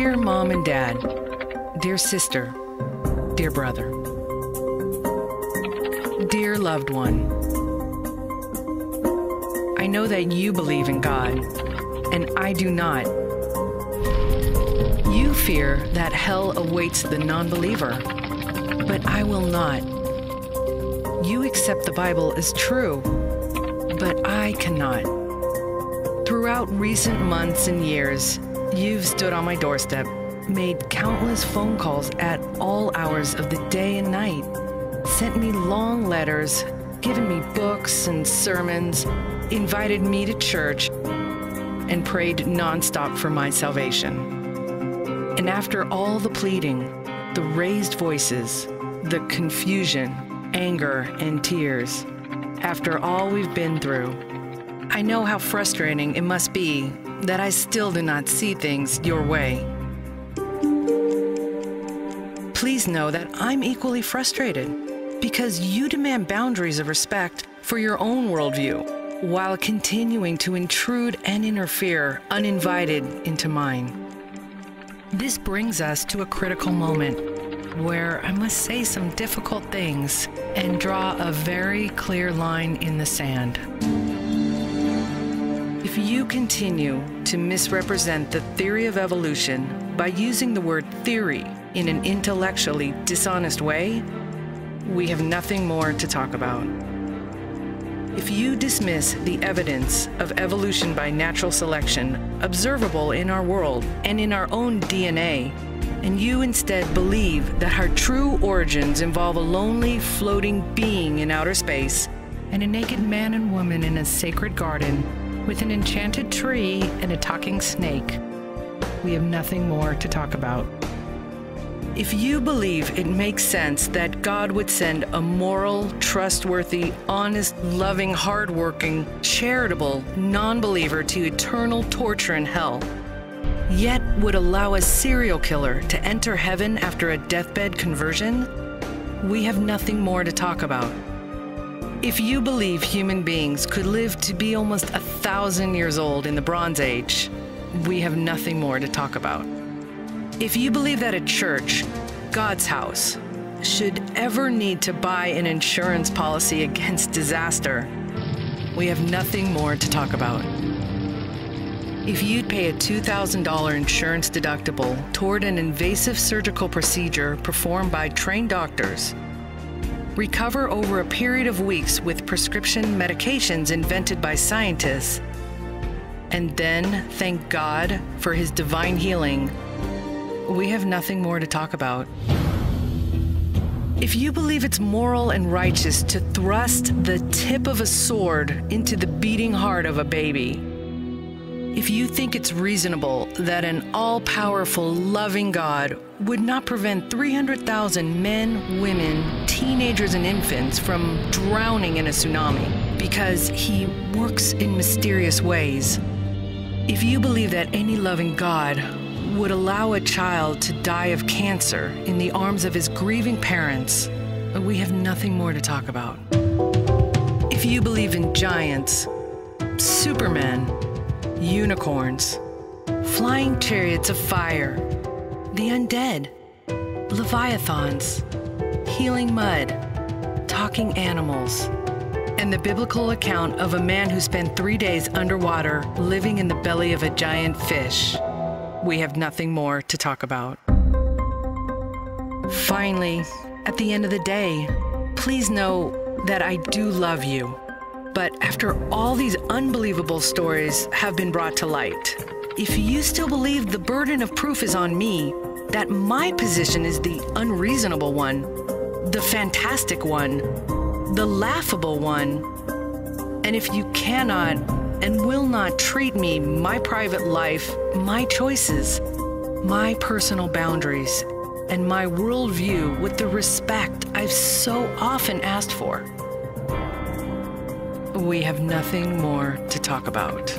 Dear Mom and Dad, dear sister, dear brother, dear loved one, I know that you believe in God, and I do not. You fear that hell awaits the non-believer, but I will not. You accept the Bible as true, but I cannot. Throughout recent months and years, you've stood on my doorstep, made countless phone calls at all hours of the day and night, sent me long letters, given me books and sermons, invited me to church, and prayed nonstop for my salvation. And after all the pleading, the raised voices, the confusion, anger, and tears, after all we've been through, I know how frustrating it must be that I still do not see things your way. Please know that I'm equally frustrated because you demand boundaries of respect for your own worldview while continuing to intrude and interfere uninvited into mine. This brings us to a critical moment where I must say some difficult things and draw a very clear line in the sand. If you continue to misrepresent the theory of evolution by using the word theory in an intellectually dishonest way, we have nothing more to talk about. If you dismiss the evidence of evolution by natural selection observable in our world and in our own DNA, and you instead believe that our true origins involve a lonely, floating being in outer space and a naked man and woman in a sacred garden with an enchanted tree and a talking snake, we have nothing more to talk about. If you believe it makes sense that God would send a moral, trustworthy, honest, loving, hardworking, charitable non-believer to eternal torture in hell, yet would allow a serial killer to enter heaven after a deathbed conversion, we have nothing more to talk about. If you believe human beings could live to be almost 1,000 years old in the Bronze Age, we have nothing more to talk about. If you believe that a church, God's house, should ever need to buy an insurance policy against disaster, we have nothing more to talk about. If you'd pay a $2,000 insurance deductible toward an invasive surgical procedure performed by trained doctors, recover over a period of weeks with prescription medications invented by scientists, and then thank God for his divine healing, we have nothing more to talk about. If you believe it's moral and righteous to thrust the tip of a sword into the beating heart of a baby, if you think it's reasonable that an all-powerful, loving God would not prevent 300,000 men, women, teenagers, and infants from drowning in a tsunami because he works in mysterious ways, if you believe that any loving God would allow a child to die of cancer in the arms of his grieving parents, we have nothing more to talk about. If you believe in giants, Supermen, unicorns, flying chariots of fire, the undead, leviathans, healing mud, talking animals, and the biblical account of a man who spent 3 days underwater living in the belly of a giant fish, we have nothing more to talk about. Finally, at the end of the day, please know that I do love you. But after all these unbelievable stories have been brought to light, if you still believe the burden of proof is on me, that my position is the unreasonable one, the fantastic one, the laughable one, and if you cannot and will not treat me, my private life, my choices, my personal boundaries, and my worldview with the respect I've so often asked for, we have nothing more to talk about.